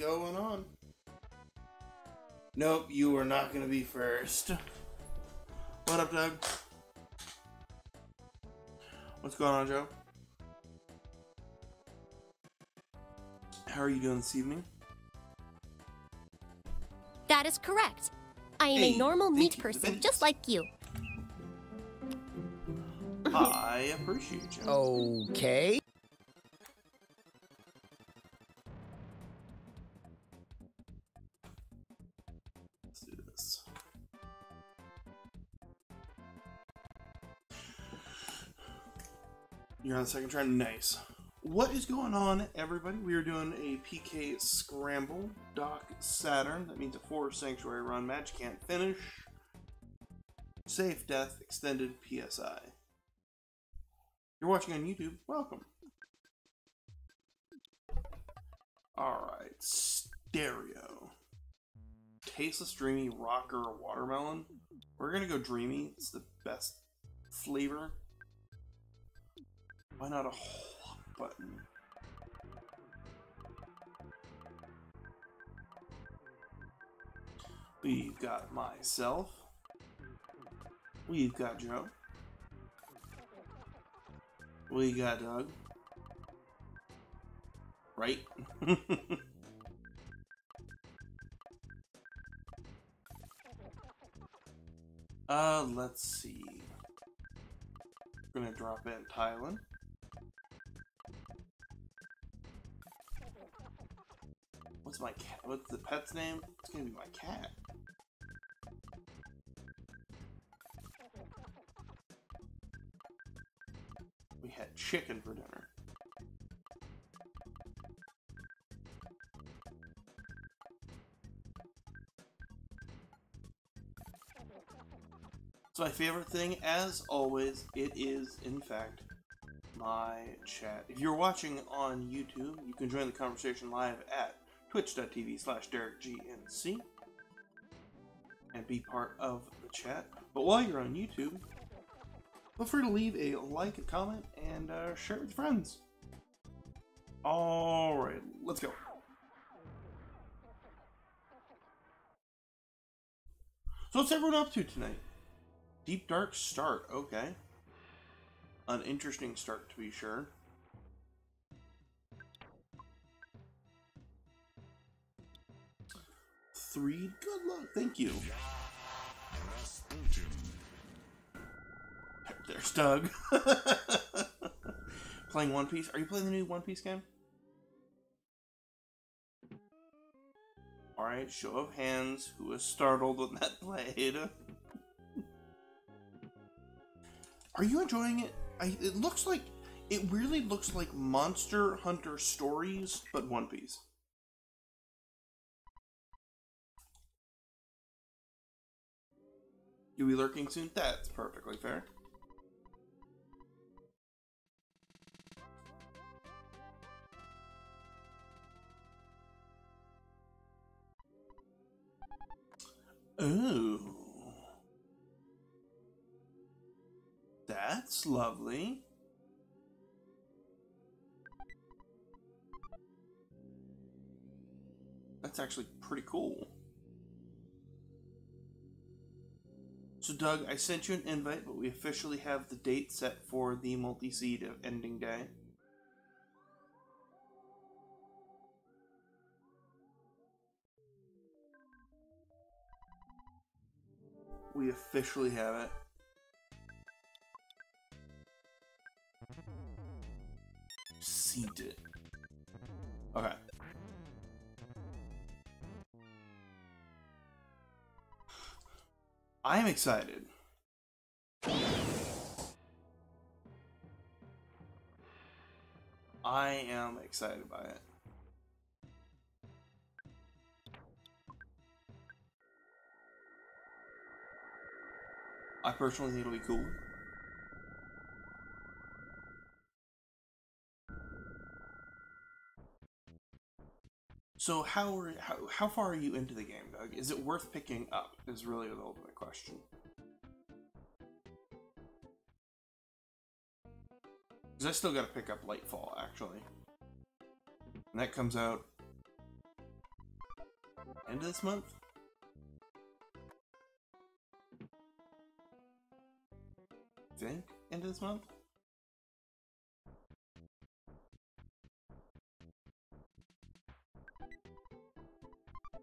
going on? Nope, you are not going to be first. What up, Doug? What's going on, Joe? How are you doing this evening? That is correct. I am a normal meat person, just like you. I appreciate you. Okay. Let's do this. You're on the second try. Nice. What is going on, everybody? We are doing a PK Scramble Doc Saturn. That means a 4 Sanctuary Run match. Can't finish. Safe Death Extended PSI. You're watching on YouTube. Welcome. Alright. Stereo. Tasteless, dreamy, rocker, watermelon. We're gonna go dreamy. It's the best flavor. Why not a whole button? We've got myself. We've got Joe. We got Doug. Right? Let's see. We're gonna drop in Thailand. What's my cat? What's the pet's name? It's gonna be my cat. We had chicken for dinner. It's my favorite thing, as always. It is, in fact, my chat. If you're watching on YouTube, you can join the conversation live at twitch.tv/DerrickGnC and be part of the chat. But while you're on YouTube, feel free to leave a like, a comment, and share it with friends. Alright, let's go. So what's everyone up to tonight? Deep Dark start, okay. An interesting start, to be sure. Three, good luck, thank you. There's Doug. Playing One Piece. Are you playing the new One Piece game? Alright, show of hands. Who was startled when that played? Are you enjoying it? It looks like... It really looks like Monster Hunter Stories, but One Piece. You'll be lurking soon? That's perfectly fair. Oh. That's lovely. That's actually pretty cool. So Doug, I sent you an invite, but we officially have the date set for the multi-seed ending day. We officially have it. Seen it. Okay. I am excited. I am excited by it. I personally think it'll be cool. So how far are you into the game, Doug? Is it worth picking up? Is really the ultimate question. Because I still got to pick up Lightfall, actually. And that comes out End of this month? Think end of this month?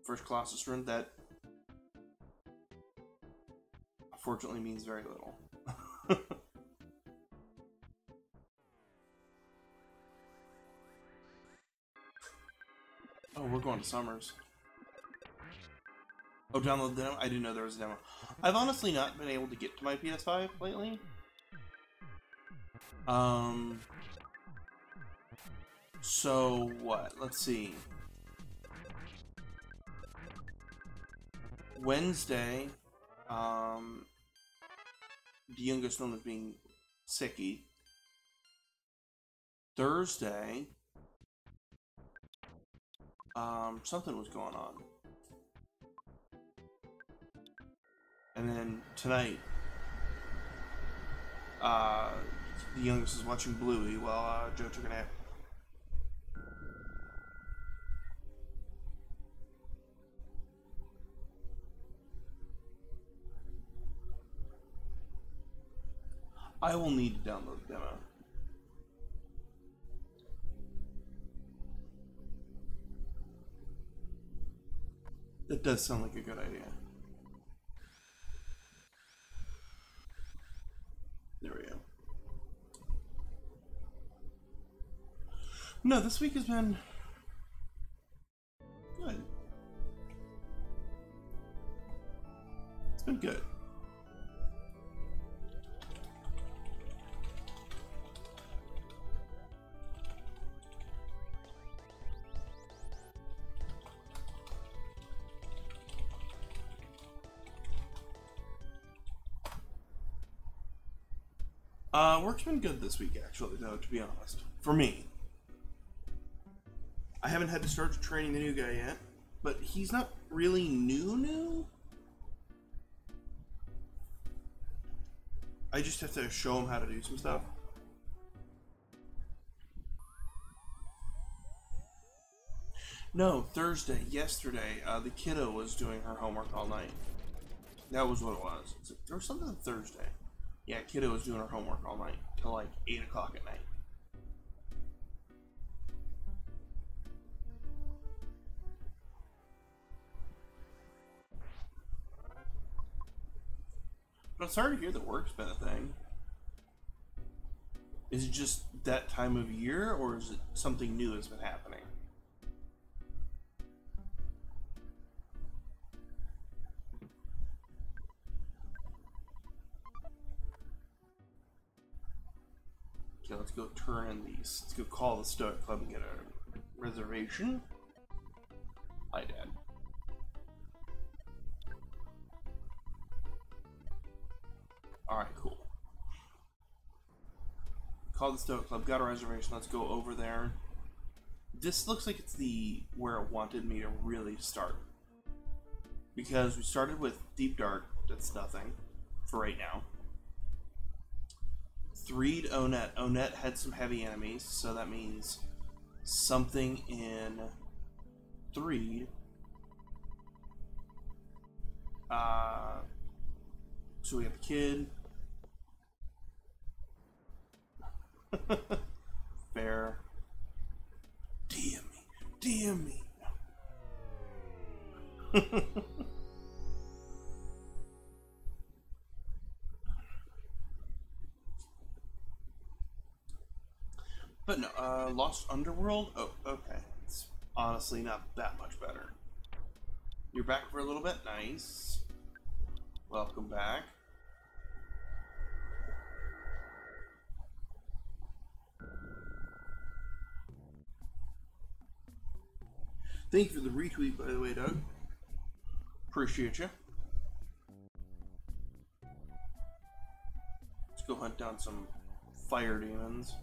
First Colossus run, that unfortunately means very little. Oh, we're going to Summers. Oh, download the demo? I didn't know there was a demo. I've honestly not been able to get to my PS5 lately. So what? Let's see. Wednesday, the youngest one was being sicky. Thursday, something was going on. And then tonight, the youngest is watching Bluey while Joe took a nap. I will need to download the demo. That does sound like a good idea. There we go. No, this week has been good. It's been good. Work's been good this week, actually, though, to be honest. For me. I haven't had to start training the new guy yet, but he's not really new. I just have to show him how to do some stuff. No, Thursday, yesterday, the kiddo was doing her homework all night. That was what it was. There was something on Thursday. Yeah, kiddo was doing her homework all night, till like 8 o'clock at night. But I'm sorry to hear that work's been a thing. Is it just that time of year, or is it something new that's been happening? Okay, let's go turn in these. Let's go call the Stoic Club and get a reservation. Hi, Dad. Alright, cool. Call the Stoic Club, got a reservation, let's go over there. This looks like it's where it wanted me to really start. Because we started with Deep Dark, that's nothing for right now. 3'd Onet. Onet had some heavy enemies, so that means something in 3'd. So we have the kid. Fair. DM me. But no, Lost Underworld? Oh, okay. It's honestly not that much better. You're back for a little bit? Nice. Welcome back. Thank you for the retweet, by the way, Doug. Appreciate you. Let's go hunt down some fire demons.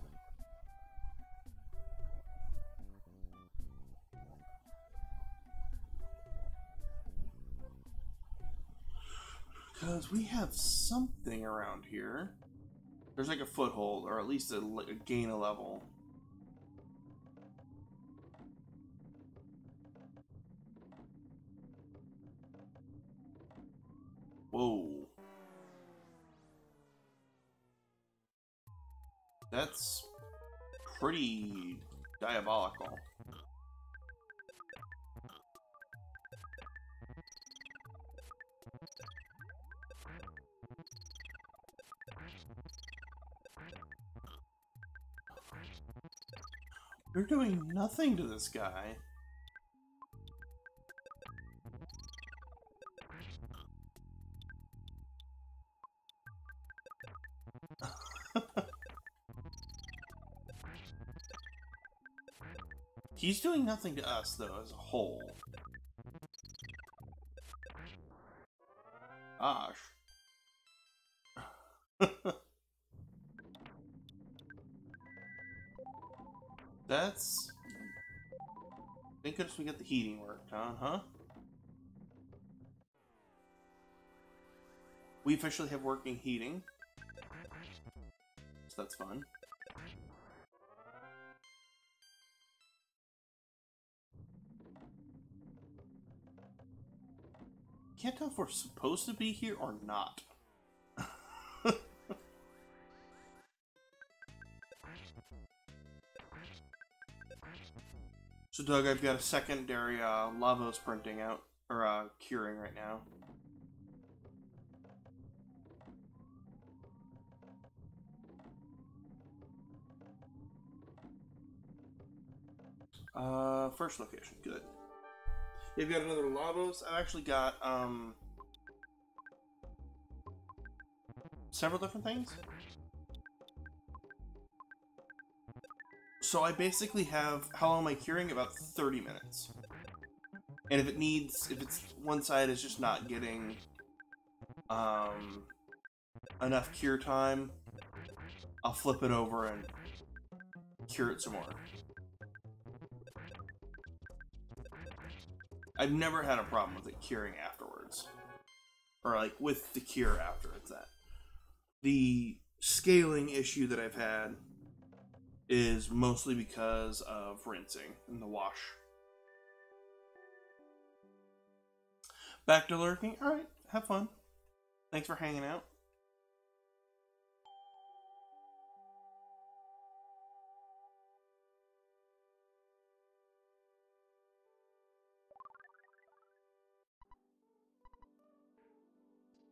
Because we have something around here. There's like a foothold, or at least a gain a level. Whoa. That's pretty diabolical. You're doing nothing to this guy. He's doing nothing to us, though, as a whole. Gosh. That's... Thank goodness we got the heating worked on, huh? We officially have working heating. So that's fun. Can't tell if we're supposed to be here or not. So Doug, I've got a secondary Lavos printing out, or curing right now. First location, good. You've got another Lavos. I've actually got several different things. So I basically have, how long am I curing? About 30 minutes. And if it's one side is just not getting enough cure time, I'll flip it over and cure it some more. I've never had a problem with it curing afterwards. Or like with the cure after it's that. The scaling issue that I've had is mostly because of rinsing in the wash. Back to lurking. Alright, have fun. Thanks for hanging out.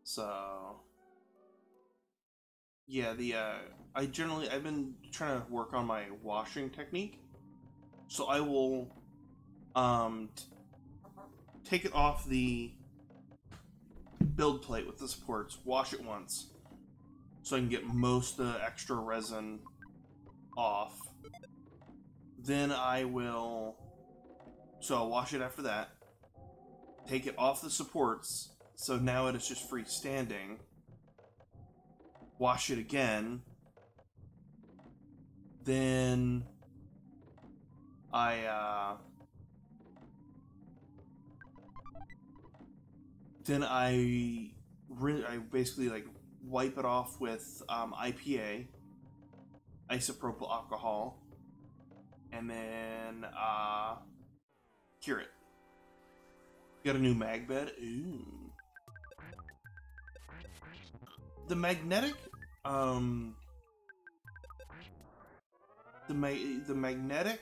So yeah, I've been trying to work on my washing technique. So I will take it off the build plate with the supports, wash it once, so I can get most of the extra resin off. Then I'll wash it after that, take it off the supports, so now it is just freestanding. Wash it again. Then I basically like wipe it off with IPA, isopropyl alcohol, and then cure it. Got a new mag bed. Ooh. The magnetic, the magnetic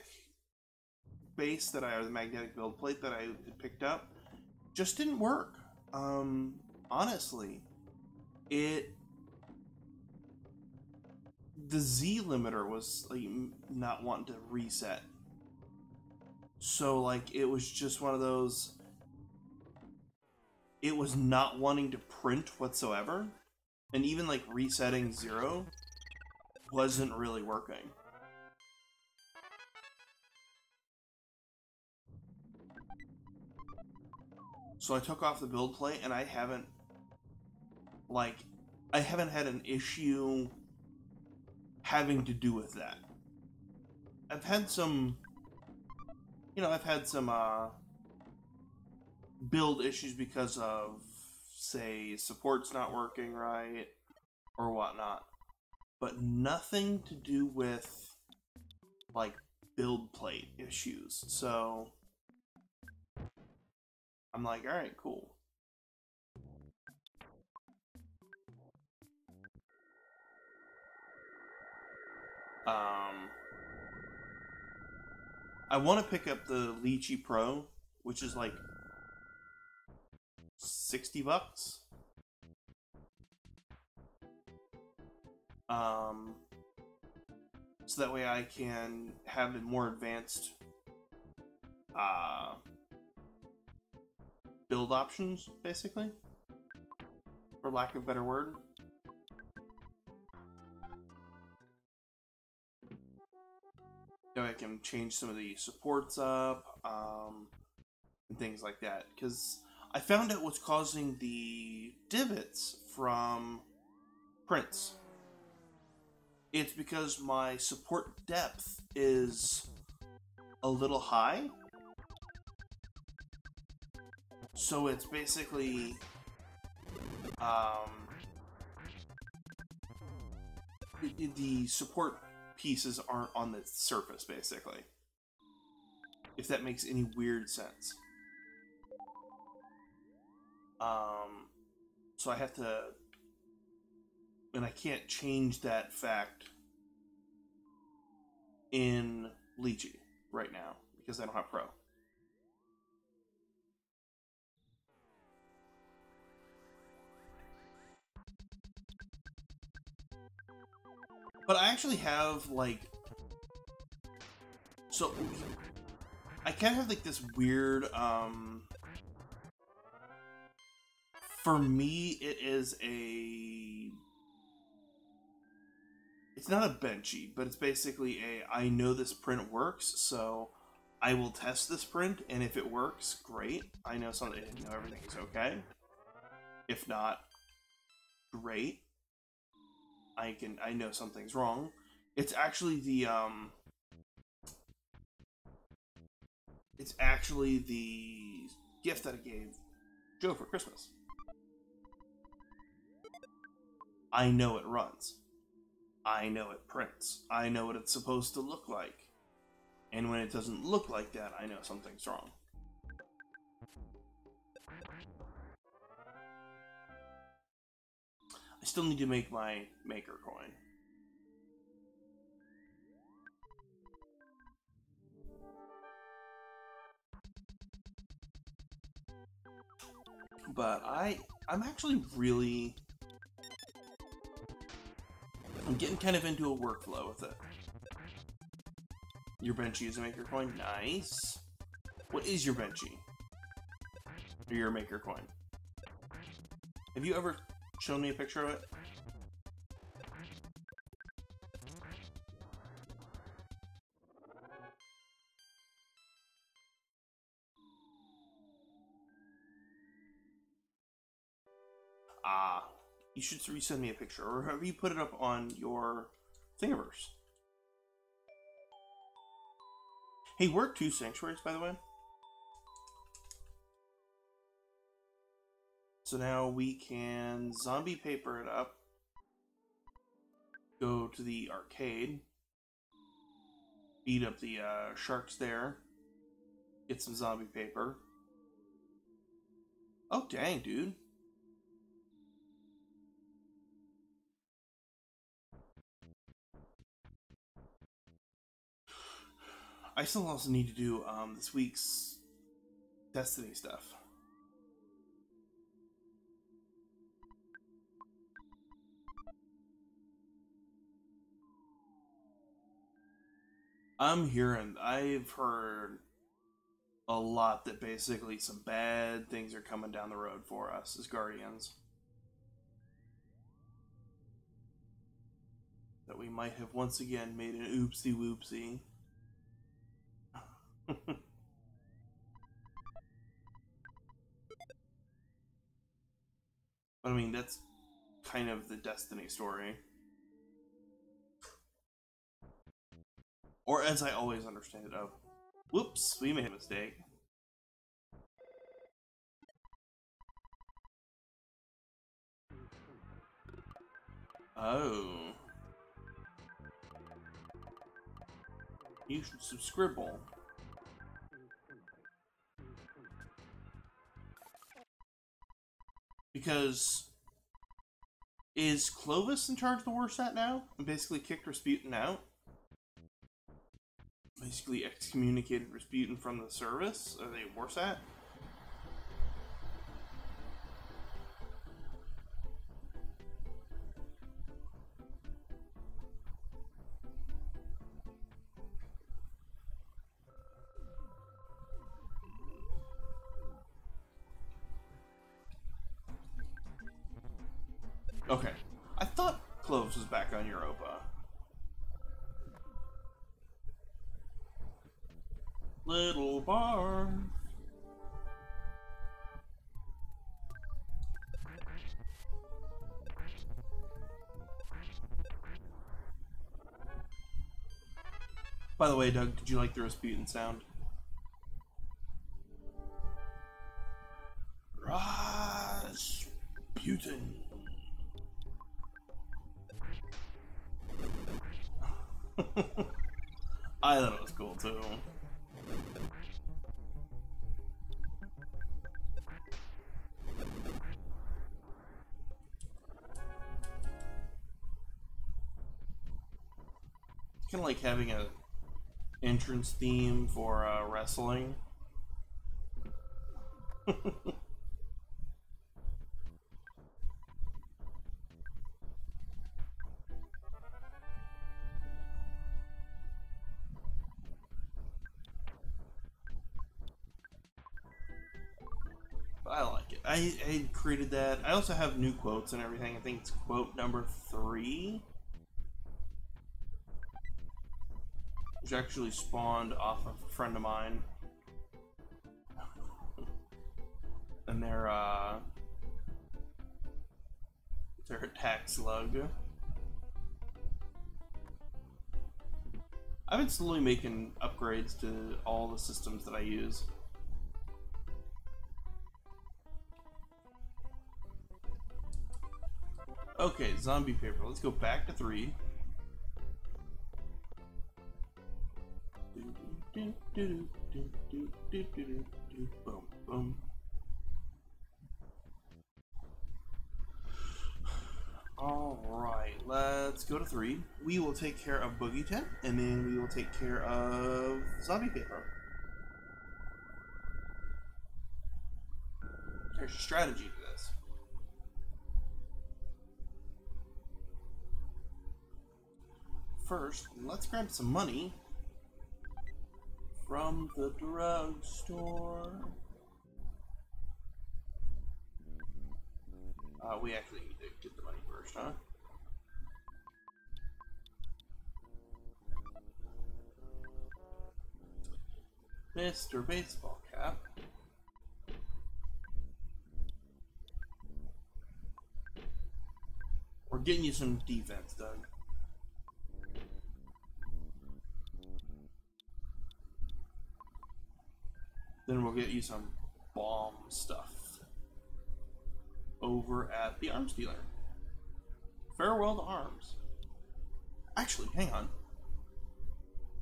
base that the magnetic build plate that I had picked up just didn't work. Honestly, the Z limiter was like not wanting to reset. So like it was just one of those, it was not wanting to print whatsoever. And even like resetting 0 wasn't really working. So I took off the build plate and I haven't had an issue having to do with that. I've had some build issues because of, say, support's not working right or whatnot, but nothing to do with like build plate issues. So I'm like, all right, cool. I want to pick up the Lychee Pro, which is like $60. So that way I can have a more advanced build options, basically, for lack of a better word. So I can change some of the supports up, and things like that. Because I found out what's causing the divots from prints. It's because my support depth is a little high. So it's basically the support pieces aren't on the surface, basically. If that makes any weird sense. So I have to, and I can't change that fact in Lychee right now because I don't have Pro. But I actually have, like, so I kind of have like this weird, for me it is it's not a benchy, but it's basically I know this print works, so I will test this print, and if it works, great. I know everything is okay. If not, great. I know something's wrong. It's actually the gift that I gave Joe for Christmas. I know it runs. I know it prints. I know what it's supposed to look like. And when it doesn't look like that, I know something's wrong. I still need to make my maker coin. But I'm actually really... I'm getting kind of into a workflow with it. Your benchy is a maker coin? Nice. What is your benchy? Or your maker coin? Have you ever shown me a picture of it? You should resend me a picture, or have you put it up on your Thingiverse? Hey, we're 2 sanctuaries, by the way. So now we can zombie paper it up, go to the arcade, beat up the sharks there, get some zombie paper. Oh, dang, dude. I still also need to do this week's Destiny stuff. I've heard a lot that basically some bad things are coming down the road for us as Guardians. That we might have once again made an oopsie whoopsie. But I mean, that's kind of the Destiny story. Or as I always understand it, whoops, we made a mistake. Oh. You should subscribe. Because is Clovis in charge of the Warsat now? And basically kicked Rasputin out? basically excommunicated Rasputin from the service. Are they worse at? Okay. I thought Cloves was back on Europa. Little bar. By the way, Doug, did you like the Rasputin sound? Rasputin. I thought it was cool too. It's kind of like having a entrance theme for wrestling. I like it. I created that. I also have new quotes and everything. I think it's quote number 3, which actually spawned off of a friend of mine. And their attack slug. I've been slowly making upgrades to all the systems that I use. Okay, zombie paper. Let's go back to 3. Boom, boom. Alright, let's go to 3. We will take care of Boogie Tent, and then we will take care of zombie paper. There's a strategy to this. First, let's grab some money from the drugstore. We actually need to get the money first, huh? Mr. Baseball Cap. We're getting you some defense, Doug. Then we'll get you some bomb stuff over at the arms dealer. Farewell to arms. Actually, hang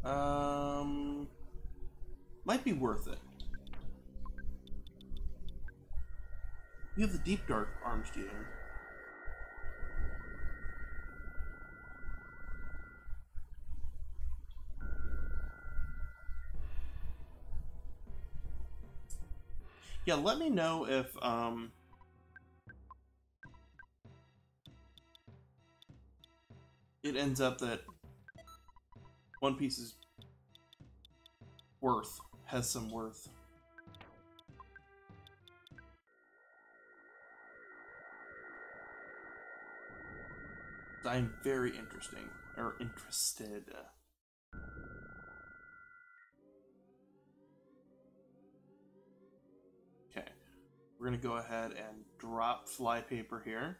on. Might be worth it. We have the deep dark arms dealer. Yeah, let me know if it ends up that One Piece's worth has some worth. I'm very interested. Okay, we're gonna go ahead and drop flypaper here.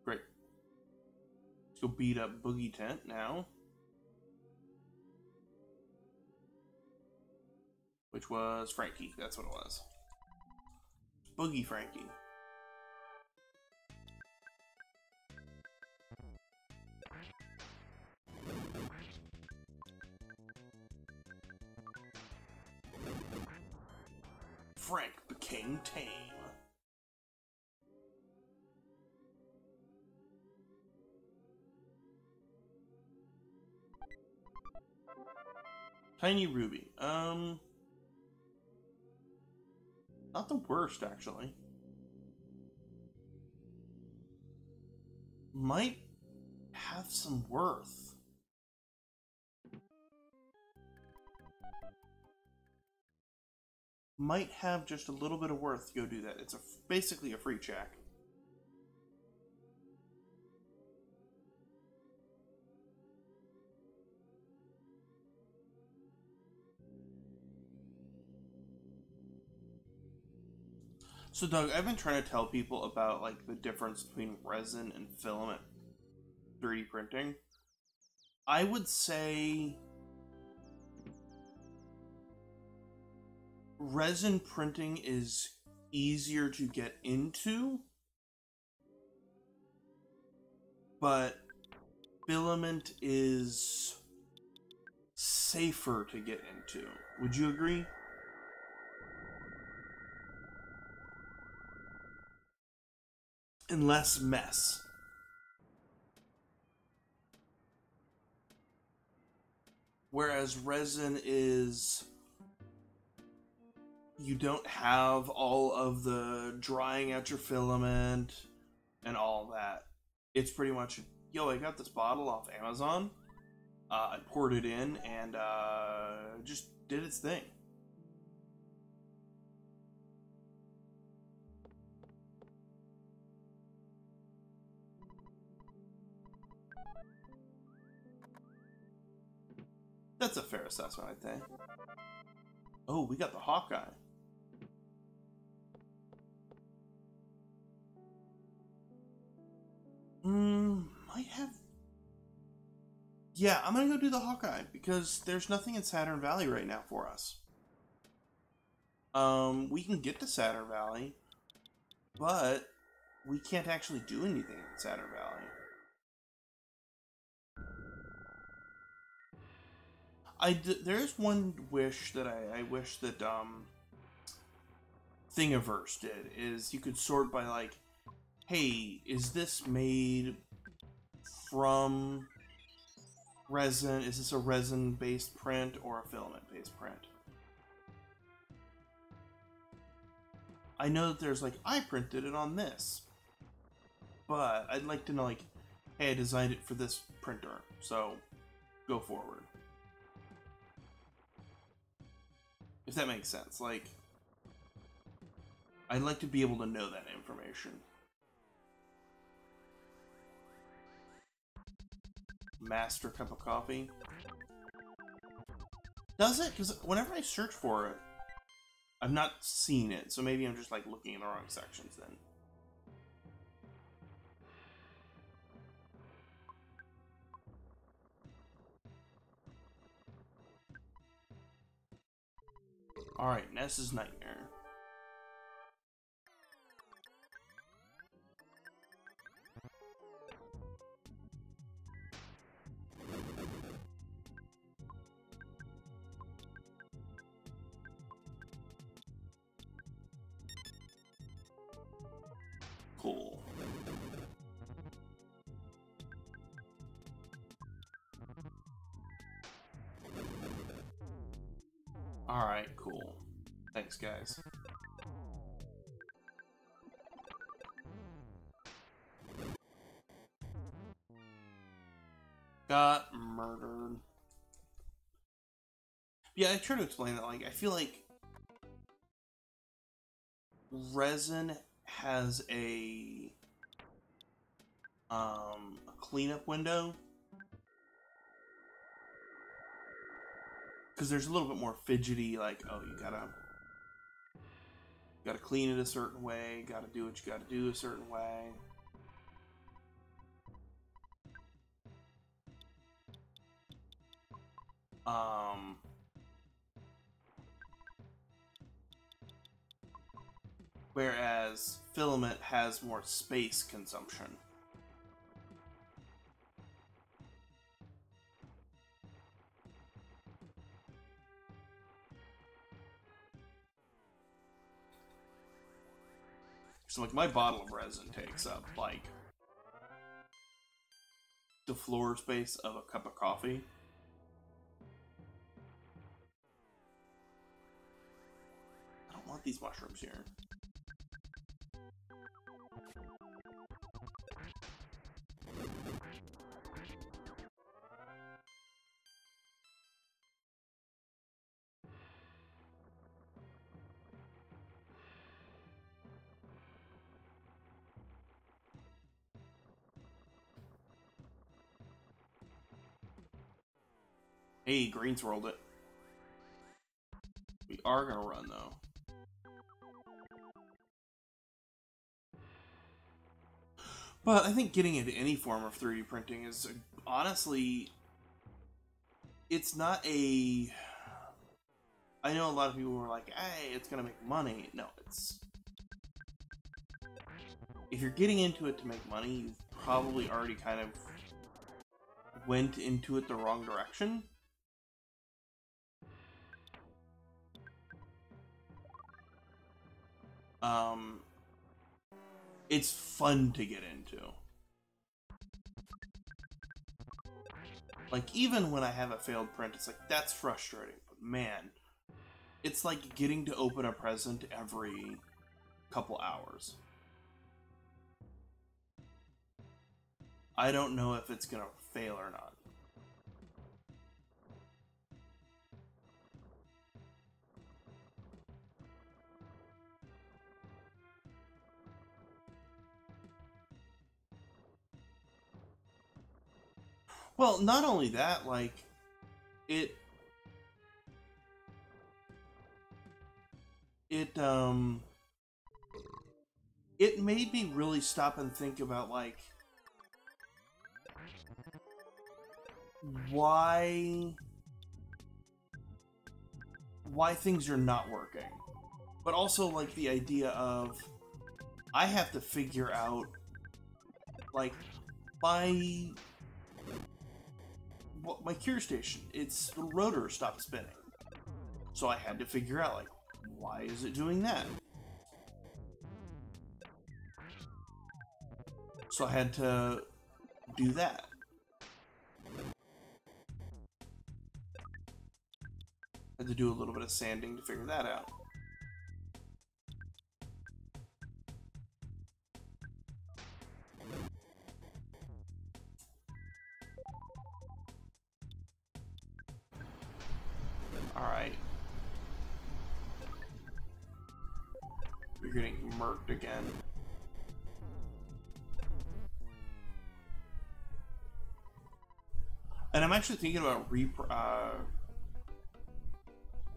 Great. Let's go beat up Boogie Tent now. Which was Frankie, that's what it was. Boogie Frankie. Frank became tame. Tiny Ruby. Not the worst, actually. Might have some worth. Might have just a little bit of worth to go do that. It's basically a free check. So Doug, I've been trying to tell people about like the difference between resin and filament 3D printing. I would say resin printing is easier to get into, but filament is safer to get into. Would you agree? And less mess. Whereas resin is, you don't have all of the drying out your filament and all that. It's pretty much, yo, I got this bottle off Amazon. I poured it in and just did its thing. That's a fair assessment, I think. Oh, we got the Hawkeye. Might have... Yeah, I'm gonna go do the Hawkeye, because there's nothing in Saturn Valley right now for us. We can get to Saturn Valley, but we can't actually do anything in Saturn Valley. There's one wish that I wish that Thingiverse did, is you could sort by like, hey, is this made from resin? Is this a resin-based print or a filament-based print? I know that there's like, I printed it on this, but I'd like to know like, hey, I designed it for this printer, so go forward. If that makes sense, like, I'd like to be able to know that information. Master cup of coffee. Does it? Because whenever I search for it, I've not seen it, so maybe I'm just like looking in the wrong sections then. Alright, Ness's Nightmare. Cool. Alright, cool. Thanks, guys. Got murdered. Yeah, I try to explain that, like, I feel like resin has a cleanup window. Because there's a little bit more fidgety, like, oh, you gotta clean it a certain way, gotta do what you gotta do a certain way. Whereas filament has more space consumption. So like my bottle of resin takes up like the floor space of a cup of coffee. these mushrooms here. Hey, Green's rolled it. We are gonna run though. But I think getting into any form of 3D printing is honestly, it's not a. I know a lot of people were like, "Hey, it's gonna make money." No, it's. If you're getting into it to make money, you've probably already kind of went into it the wrong direction. It's fun to get into. Like, even when I have a failed print, it's like, that's frustrating. But man, it's like getting to open a present every couple hours. I don't know if it's gonna fail or not. Well, not only that, like, it made me really stop and think about, like, why things are not working. But also, like, the idea of, I have to figure out, like, my cure station, its rotor stopped spinning. So I had to figure out, like, why is it doing that? So I had to do that. Had to do a little bit of sanding to figure that out. Alright. You're getting murked again. And I'm actually thinking about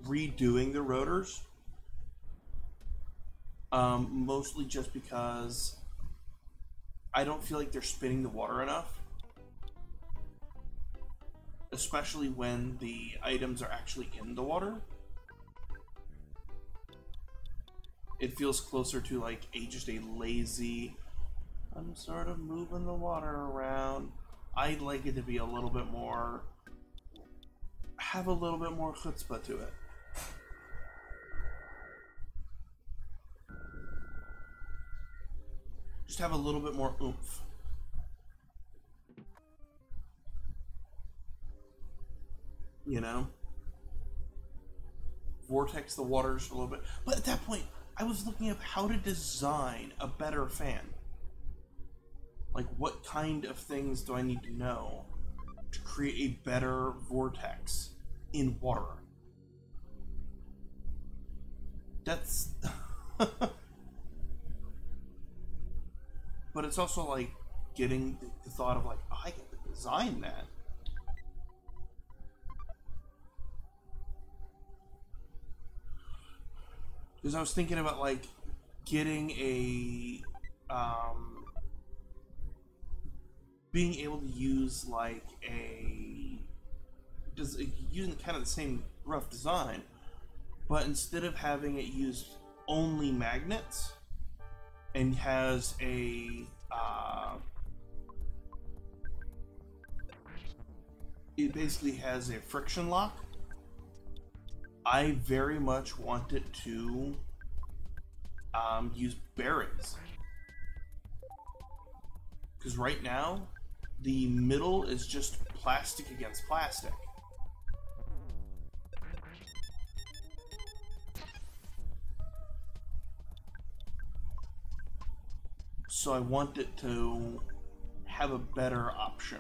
redoing the rotors. Mostly just because I don't feel like they're spinning the water enough. Especially when the items are actually in the water. It feels closer to like just a lazy, I'm sort of moving the water around. I'd like it to be a little bit more, have a little bit more chutzpah to it. Just have a little bit more oomph. You know? Vortex the water just a little bit. But at that point, I was looking up how to design a better fan. Like, what kind of things do I need to know to create a better vortex in water? That's... But it's also, like, getting the thought of, like, oh, I get to design that. Because I was thinking about, like, getting a... being able to use, like, using kind of the same rough design, but instead of having it use only magnets, and has a, it basically has a friction lock. I very much want it to use bearings. Because right now, the middle is just plastic against plastic. So I want it to have a better option.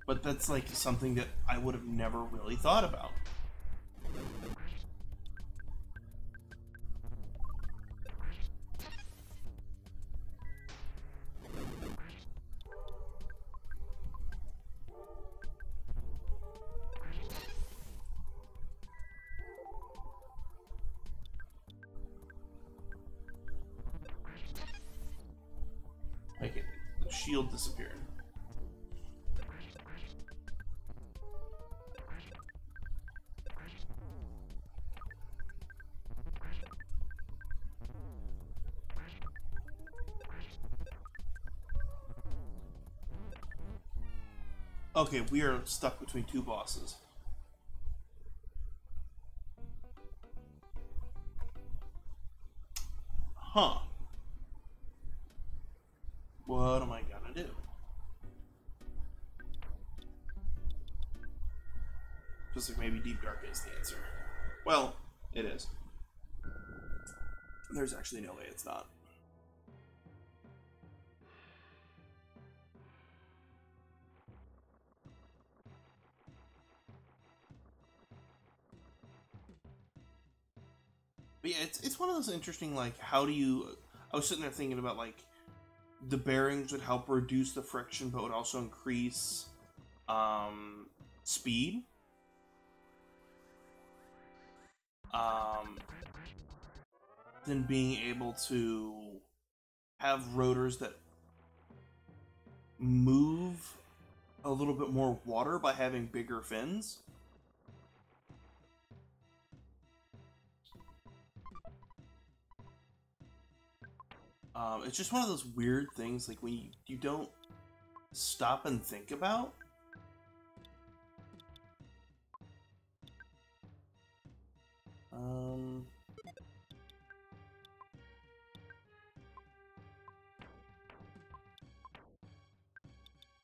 But that's like something that I would have never really thought about. Okay, the shield disappeared. Okay, we are stuck between two bosses. Huh. What am I gonna do? Just like maybe Deep Dark is the answer. Well, it is. There's actually no way it's not. But yeah, it's one of those interesting, like, how do you... I was sitting there thinking about, like, the bearings would help reduce the friction, but would also increase speed. Then being able to have rotors that move a little bit more water by having bigger fins. It's just one of those weird things, like, when you don't stop and think about.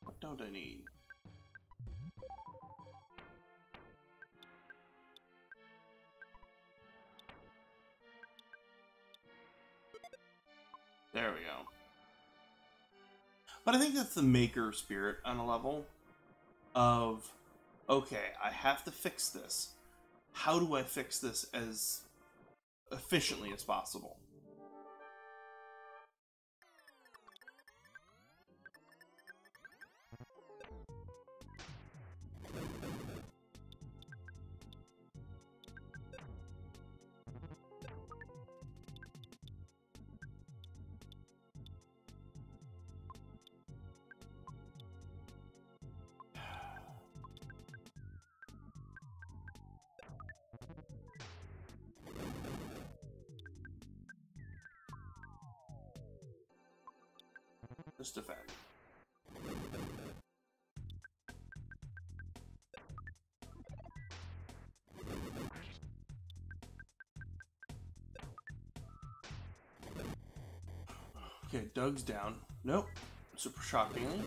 What don't I need? There we go. But I think that's the maker spirit on a level of, okay, I have to fix this. How do I fix this as efficiently as possible? Just defend. Okay, Doug's down. Nope. Super shockingly.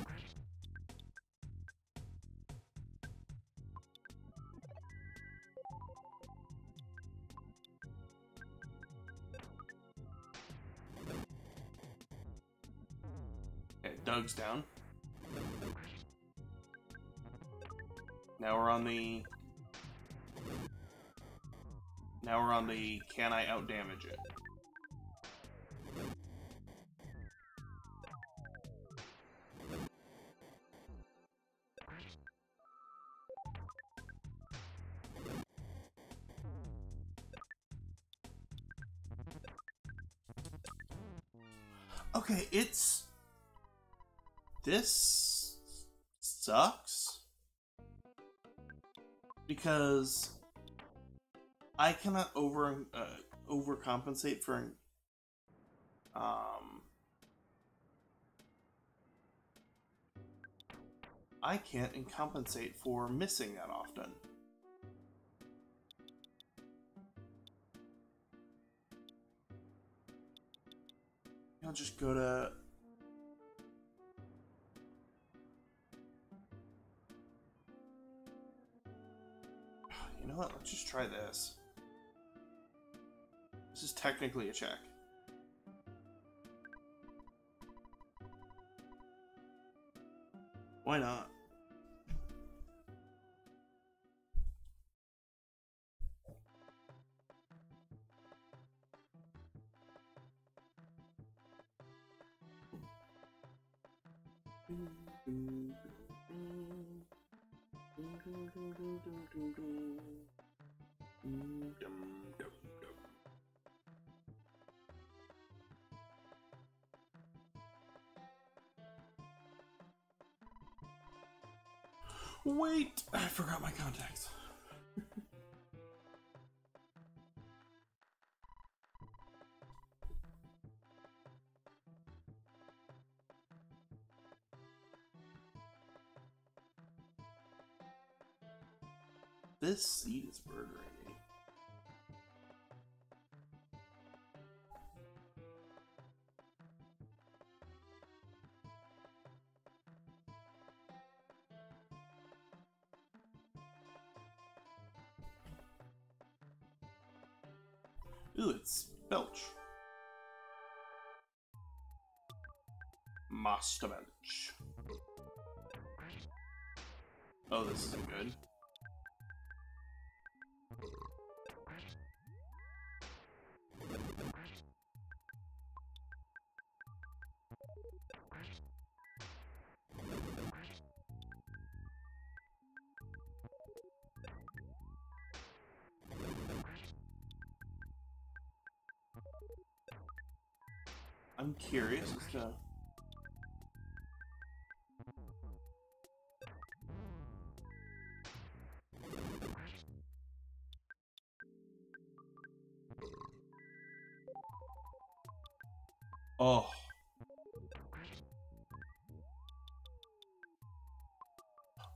Okay, Doug's down. Now we're on the... can I outdamage it? Okay, it's... This sucks. Because I cannot overcompensate for I can't compensate for missing that often. I'll just go to... try this. This is technically a check. Why not? Wait, I forgot my contacts. This seat is burgering me. Ooh, it's Belch. Master Belch. Oh, this isn't good. I'm curious as to... Oh.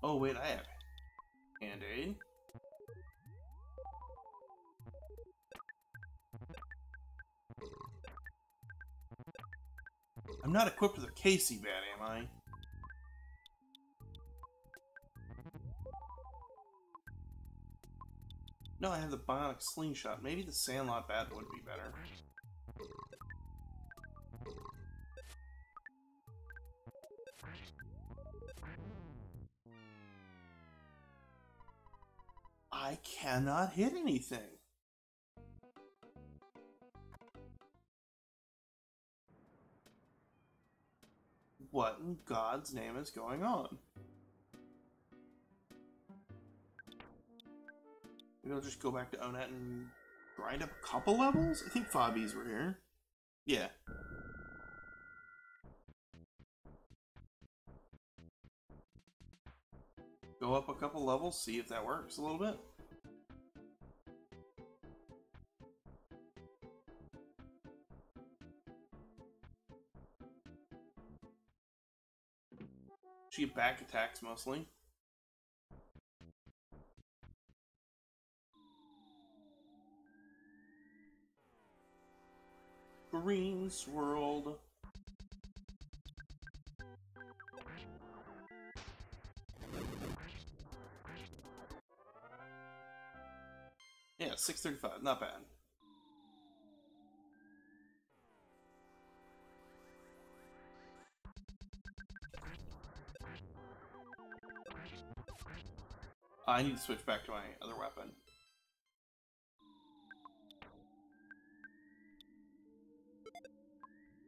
Oh, wait, I have Band-Aid. I'm not equipped with a KC bat, am I? No, I have the bionic slingshot. Maybe the Sandlot bat would be better. I cannot hit anything. What in God's name is going on? Maybe I'll just go back to Onet and grind up a couple levels? I think Fobbies were here. Yeah. Go up a couple levels, see if that works a little bit. She get back attacks mostly. Green swirled. Yeah, 635, not bad. I need to switch back to my other weapon.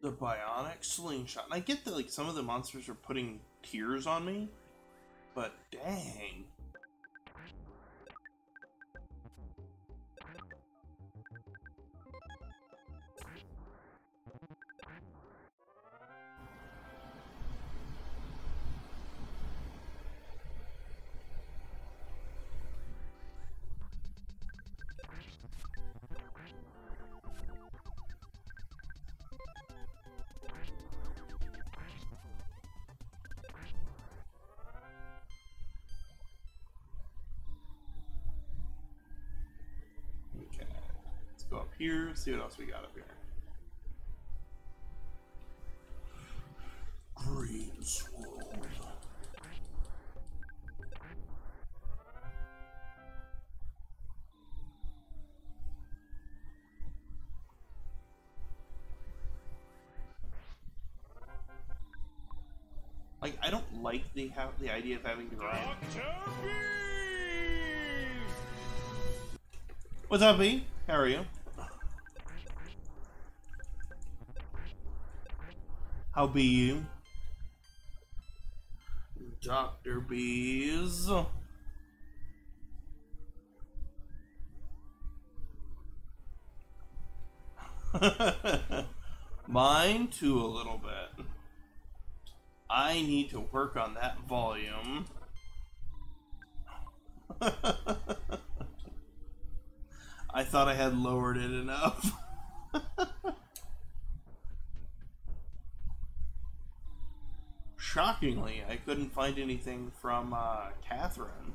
The bionic slingshot. And I get that like some of the monsters are putting tears on me, but dang. Go up here, see what else we got up here. Green swirl. like the idea of having to grind. What's up, B? How are you? How be you? Dr. Bees. Mine too, a little bit. I need to work on that volume. I thought I had lowered it enough. Shockingly, I couldn't find anything from Catherine.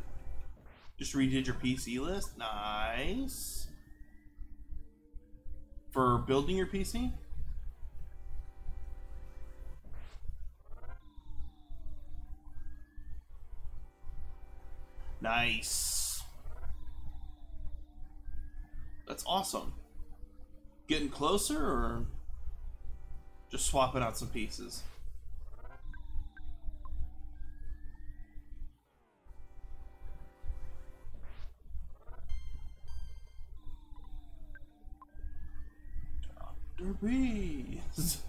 Just redid your PC list? Nice. For building your PC? Nice. That's awesome. Getting closer or just swapping out some pieces? Dr. Bees.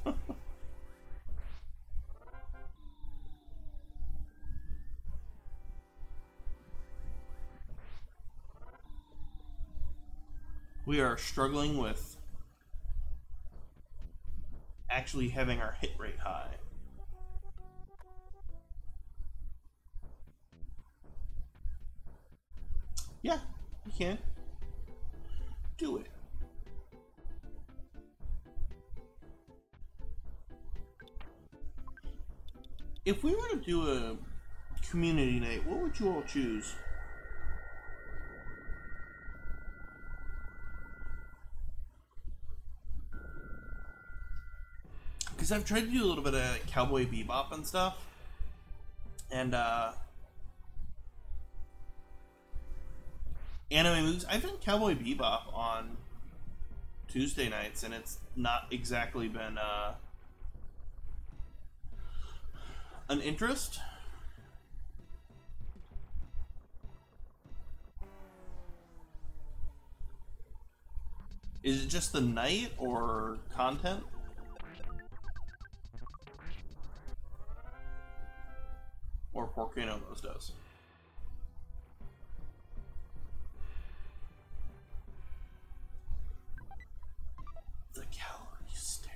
We are struggling with actually having our hit rate high. Yeah, you can. Do it. If we were to do a community night, what would you all choose? Because I've tried to do a little bit of Cowboy Bebop and stuff, and anime movies. I've done Cowboy Bebop on Tuesday nights, and it's not exactly been an interest. Is it just the night or content? Or Porcano those does. The calorie stick.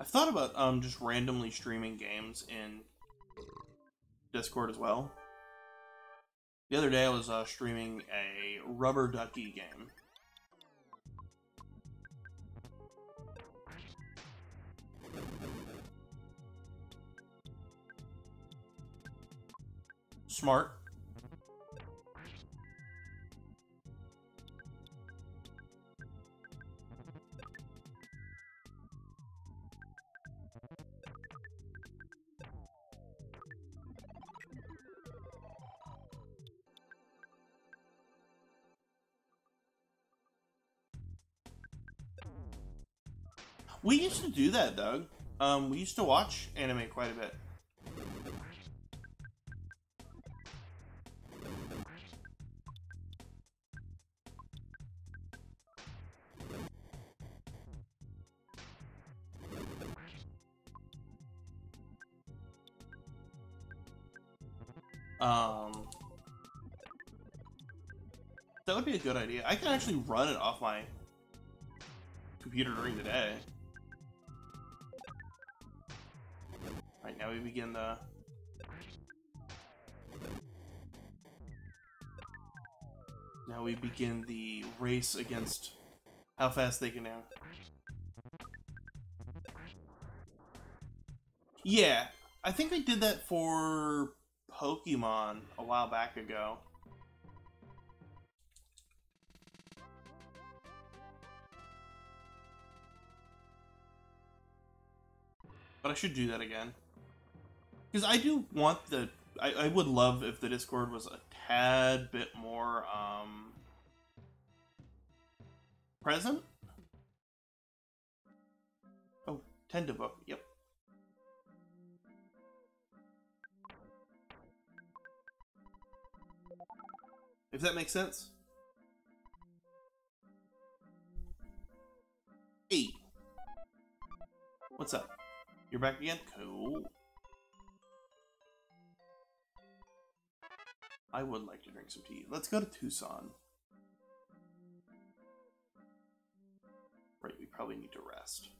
I've thought about just randomly streaming games in Discord as well. The other day I was streaming a rubber ducky game. Smart. We used to do that, Doug. We used to watch anime quite a bit. That would be a good idea. I can actually run it off my computer during the day. Alright, now we begin the... Now we begin the race against how fast they can now. Yeah, I think I did that for Pokemon a while back ago. But I should do that again. Because I do want the I would love if the Discord was a tad bit more present. Oh, 10 to book. Yep. If that makes sense. Hey. What's up? You're back again? Cool. I would like to drink some tea. Let's go to Tucson. Right, we probably need to rest.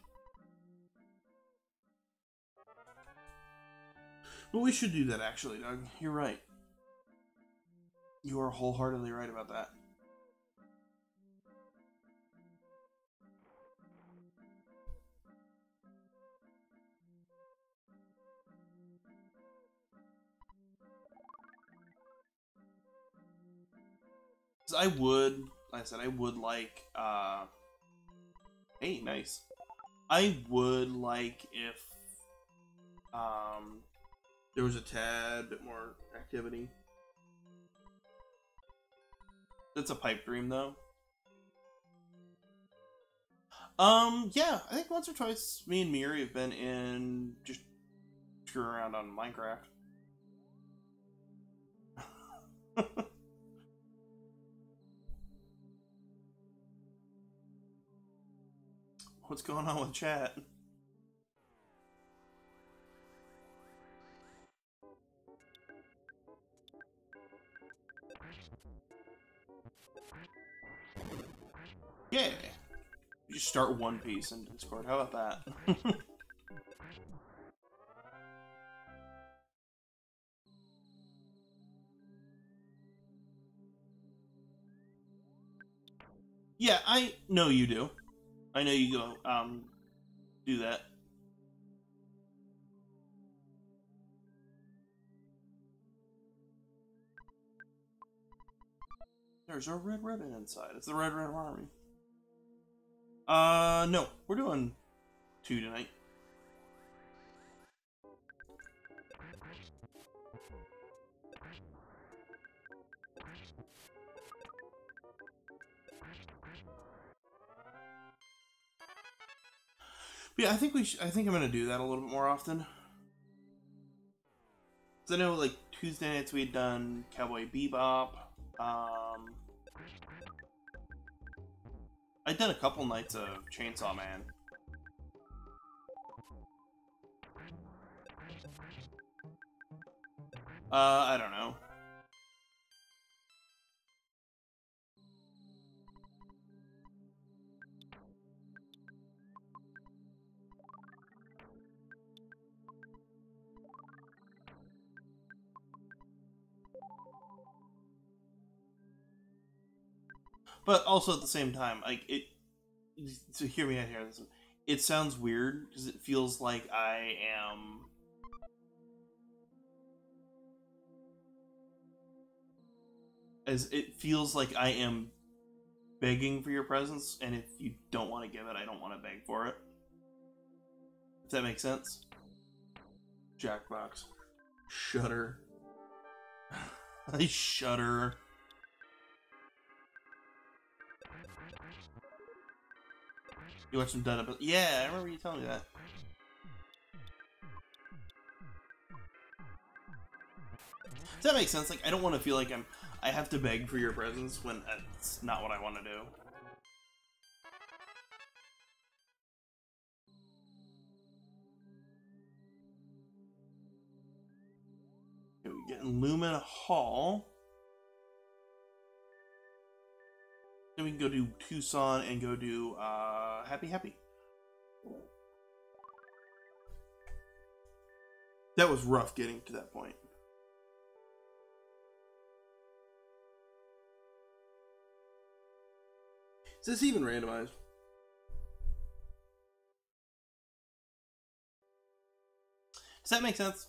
But we should do that actually, Doug. You're right. You are wholeheartedly right about that. I would, like I said, I would like, hey, nice. I would like if, there was a tad bit more activity. That's a pipe dream, though. Yeah, I think once or twice me and Miri have been in, just screwing around on Minecraft. What's going on with chat? Yeah. You just start One Piece in Discord. How about that? Yeah, I know you do. I know you go, do that. There's a red ribbon inside. It's the Red Army. No. We're doing 2 tonight. Yeah, I think I think I'm gonna do that a little bit more often. Cause I know, like, Tuesday nights we had done Cowboy Bebop. I'd done a couple nights of Chainsaw Man. I don't know. But also at the same time, like, so hear me out here. It sounds weird because it feels like I am. As it feels like I am begging for your presence, and if you don't want to give it, I don't want to beg for it. If that makes sense. Jackbox. Shudder. I shudder. You watch some Dead Up. Yeah, I remember you telling me that. Does that make sense? Like, I don't want to feel like I have to beg for your presence when that's not what I want to do. Okay, we get in Lumina Hall. Then we can go do Tucson and go do Happy Happy. That was rough getting to that point. Is this even randomized? Does that make sense?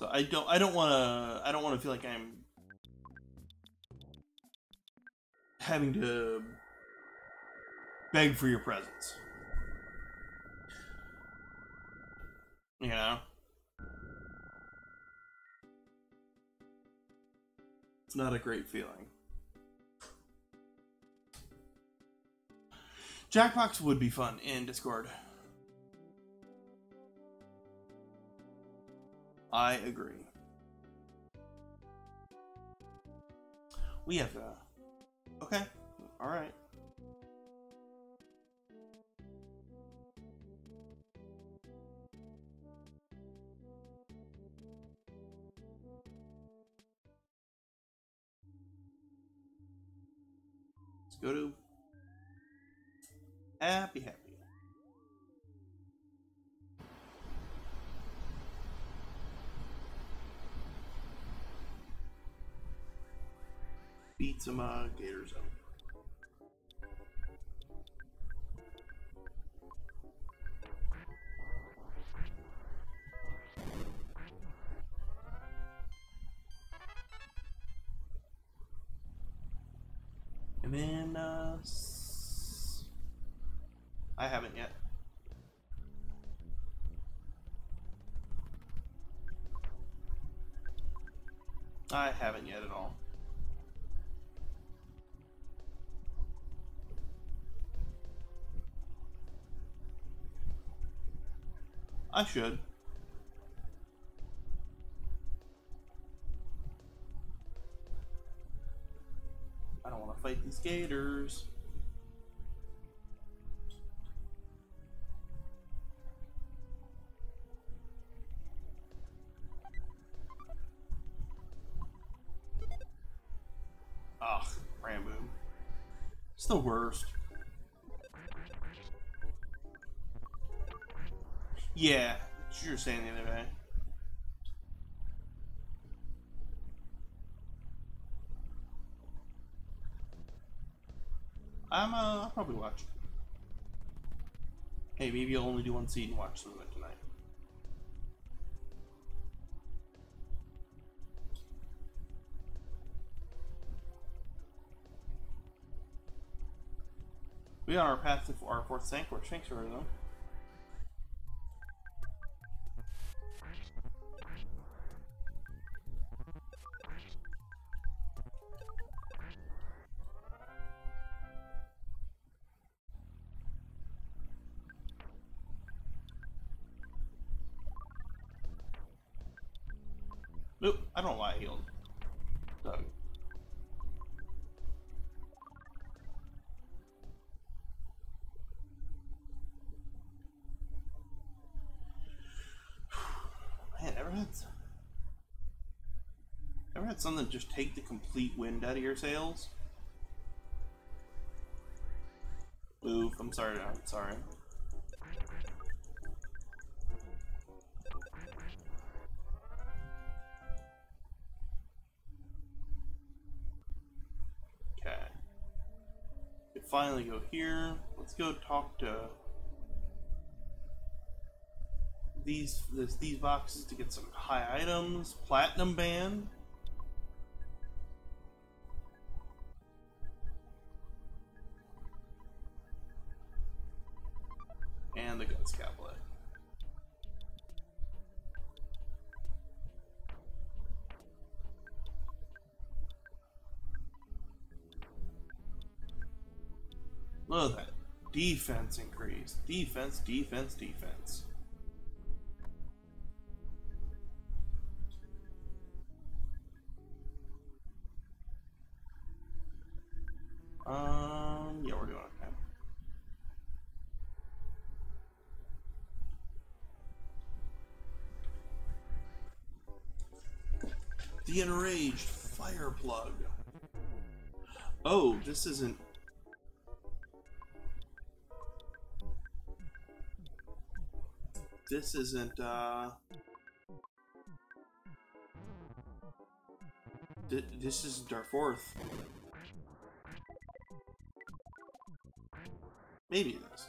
So I don't want to feel like I'm having to beg for your presence. You know? It's not a great feeling. Jackbox would be fun in Discord. I agree. We have to... Okay. Alright. Let's go to... Happy. Beat some Gator Zone. And then, I haven't yet. I haven't yet at all. I should. I don't want to fight these gators. Ugh, Rambo. It's the worst. Yeah, that's what you were saying the other day. I'll probably watch. Hey, maybe I'll only do one seed and watch some of it tonight. We are on our path to our fourth sanctuary though. Nope, I don't know why I healed Doug. Man, ever had something just take the complete wind out of your sails? Oof, I'm sorry. Okay. We finally go here. Let's go talk to these boxes to get some high items. Platinum band. And the gun scapula. Look at that. Defense increase. Defense. Yeah, we're doing okay. The Enraged Fire Plug. Oh, this isn't... This isn't, this isn't our fourth. Maybe it is.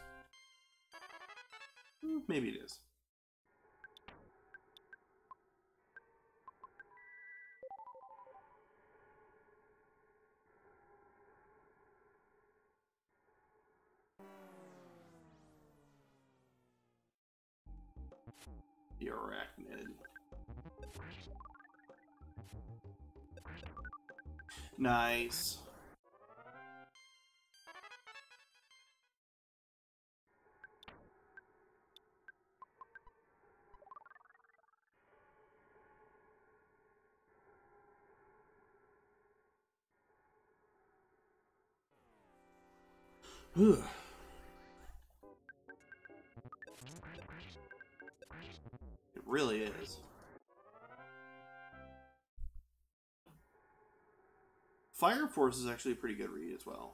Maybe it is. The arachnid. Nice. Ugh. It really is. Fire Force is actually a pretty good read as well.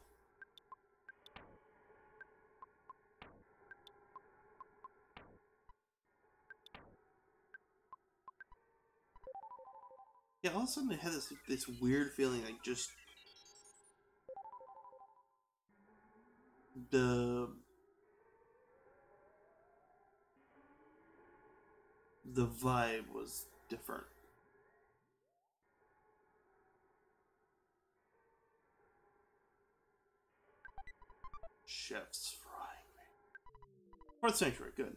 Yeah, all of a sudden I had this weird feeling like just the vibe was different. Chef's frying me. Fourth Sanctuary, good.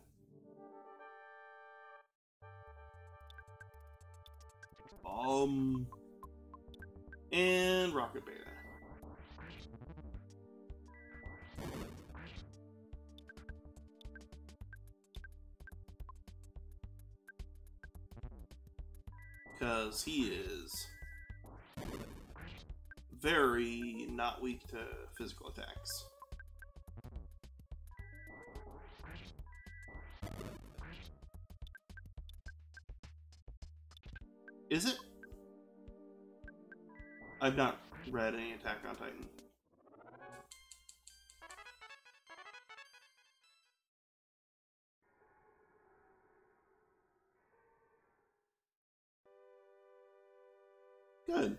And Rocket Beta. Because he is very not weak to physical attacks. Is it? I've not read any Attack on Titan. Good.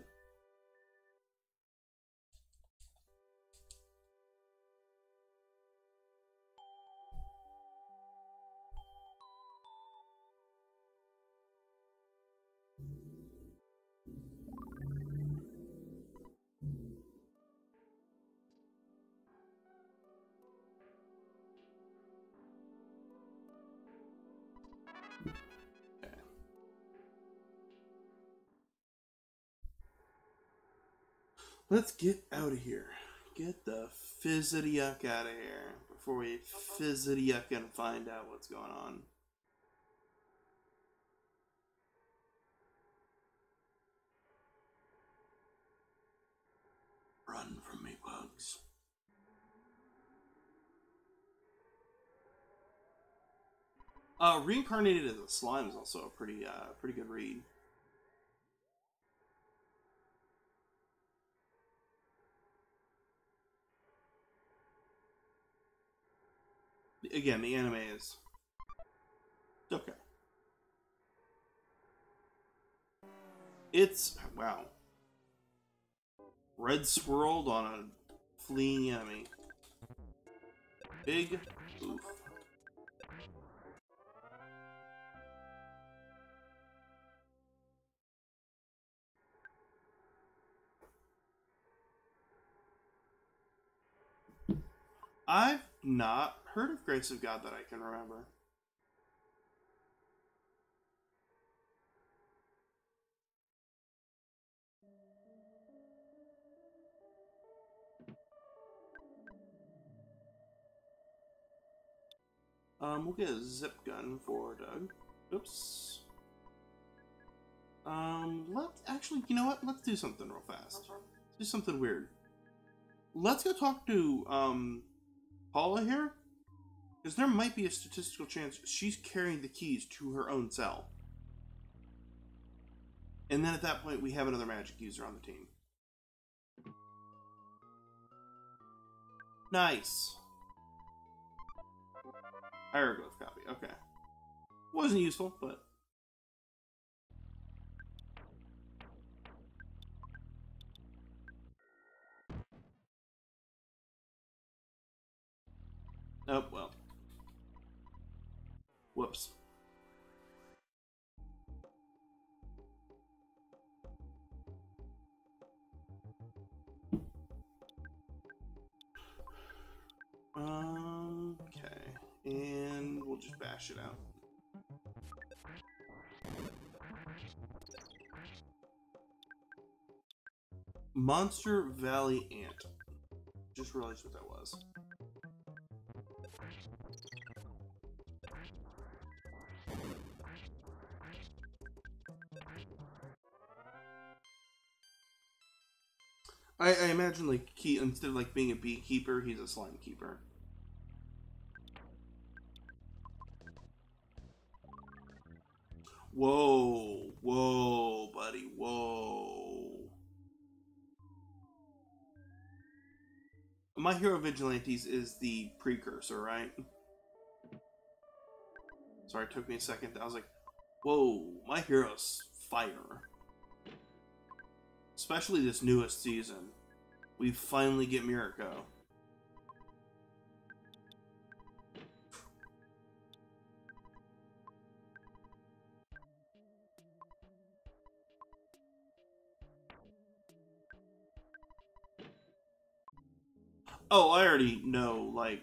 Let's get out of here. Get the fizzity yuck out of here before we fizzity yuck and find out what's going on. Run from me, bugs. Reincarnated as a slime is also a pretty good read. Again, the anime is okay. It's wow. Red swirled on a fleeing enemy. Big oof. I've not heard of Grace of God that I can remember. We'll get a zip gun for Doug. Oops. Let's actually, you know what? Let's do something real fast. Let's do something weird. Let's go talk to, Paula here. Because there might be a statistical chance she's carrying the keys to her own cell. And then at that point, we have another magic user on the team. Nice. Hieroglyph copy, okay. Wasn't useful, but... oh, well. Whoops. Okay. And we'll just bash it out. Monster Valley Ant. Just realized what that was. I imagine, like, instead of, like, being a beekeeper, he's a slime keeper. Whoa. Whoa, buddy. Whoa. My Hero Vigilantes is the precursor, right? Sorry, it took me a second. I was like, whoa, My Hero's fire. Especially this newest season. We finally get Mirko. Oh, I already know, like,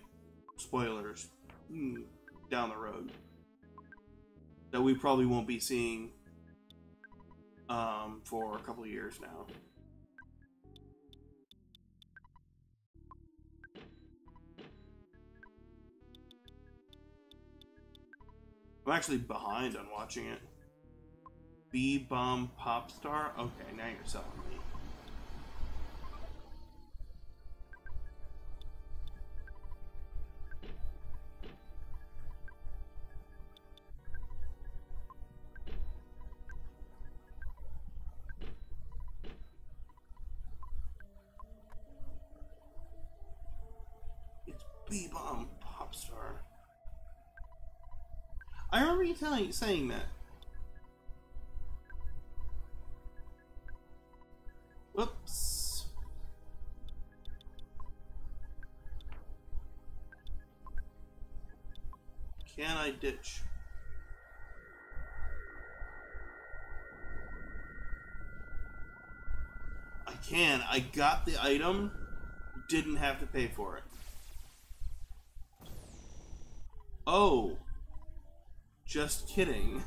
spoilers down the road that we probably won't be seeing for a couple of years now. I'm actually behind on watching it. B-Bomb Popstar? Okay, now you're selling me. It's B-Bomb Popstar. I remember you saying that. Whoops. Can I ditch? I can. I got the item. Didn't have to pay for it. Oh. Just kidding.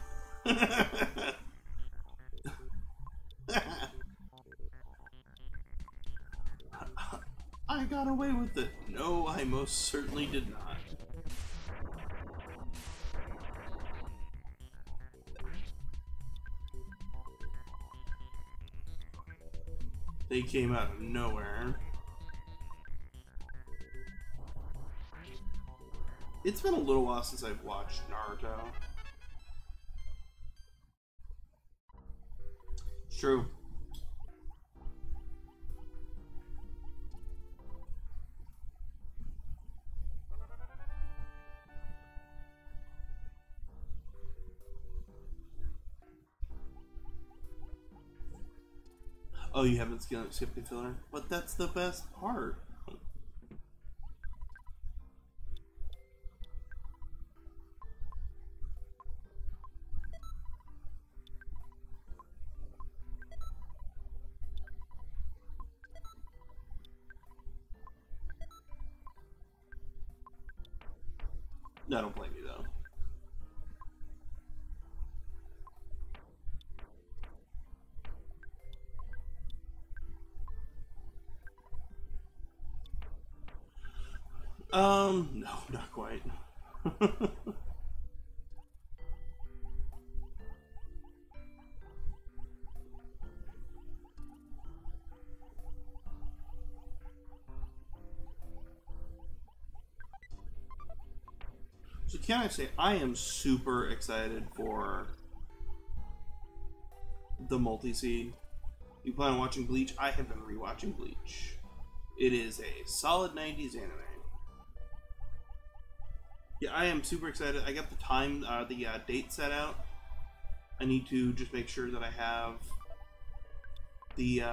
I got away with it. No, I most certainly did not. They came out of nowhere. It's been a little while since I've watched Naruto. It's true. Oh, you haven't skipped the filler? But that's the best part. No, don't blame me though. No, not quite. So can I say, I am super excited for the multi-seed. You plan on watching Bleach? I have been rewatching Bleach. It is a solid 90s anime. Yeah, I am super excited. I got the time, the date set out. I need to just make sure that I have the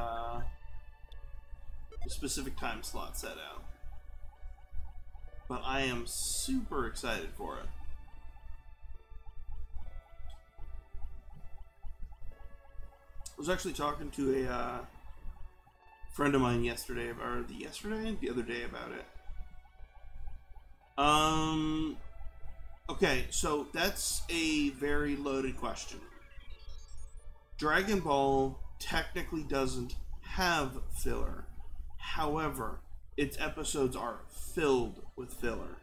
specific time slot set out. But I am super excited for it. I was actually talking to a friend of mine yesterday, or the other day about it. Okay, so that's a very loaded question. Dragon Ball technically doesn't have filler. However, its episodes are filled with filler.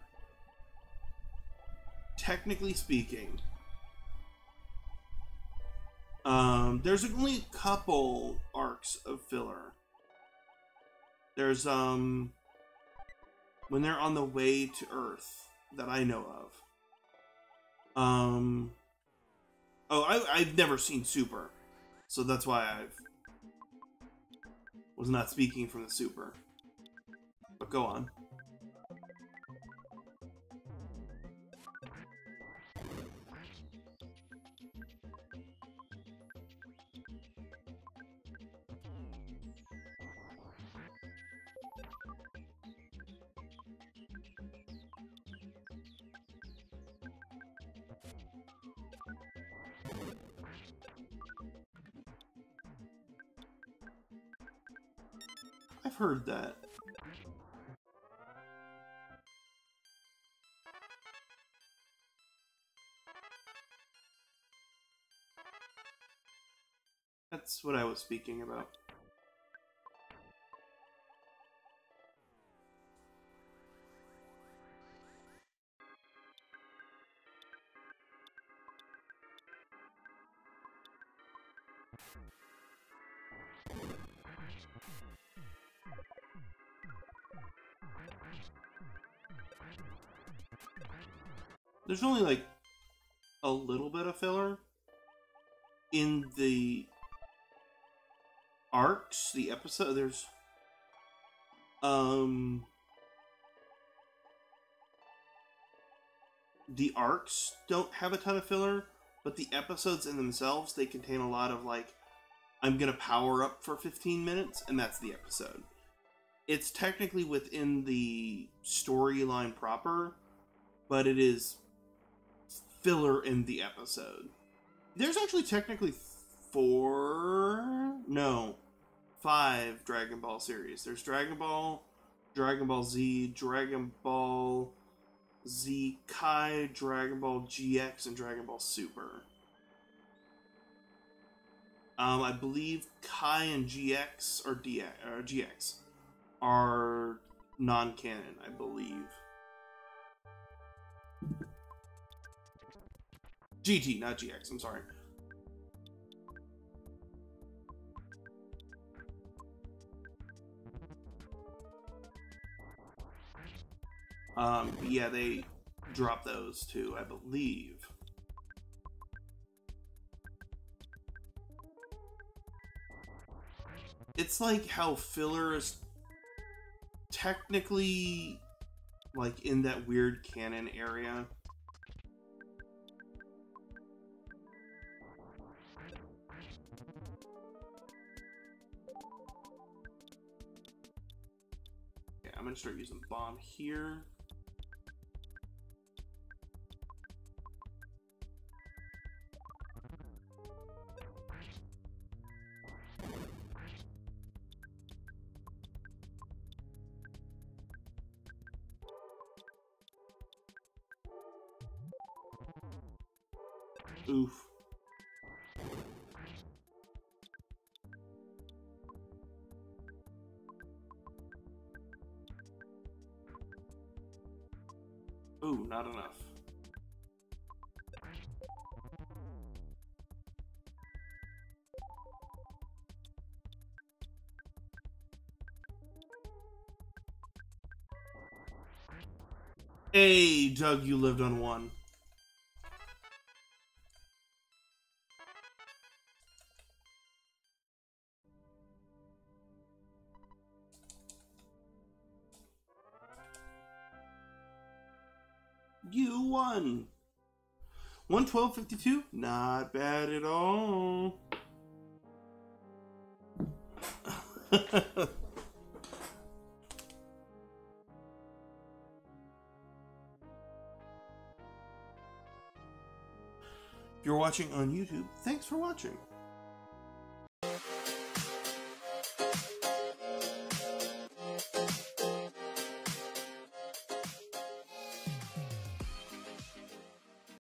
Technically speaking, there's only a couple arcs of filler. There's when they're on the way to Earth that I know of. I've never seen Super, so that's why I was not speaking from the Super. But go on. I've heard that. That's what I was speaking about. There's only like a little bit of filler in the arcs, the episode. There's the arcs don't have a ton of filler, but the episodes in themselves, they contain a lot of like, I'm gonna power up for 15 minutes, and that's the episode. It's technically within the storyline proper, but it is filler in the episode. There's actually technically 5 Dragon Ball series. There's Dragon Ball, Dragon Ball Z, Dragon Ball Z Kai, Dragon Ball GX, and Dragon Ball Super. I believe Kai and GX or GX are non-canon, I believe. GT, not GX, I'm sorry. Yeah, they drop those too, I believe. It's like how filler is technically like in that weird canon area. Yeah, I'm gonna start using bomb here. Oof. Ooh, not enough. Hey, Doug, you lived on one. You won. 112.52? Not bad at all. If you're watching on YouTube, thanks for watching.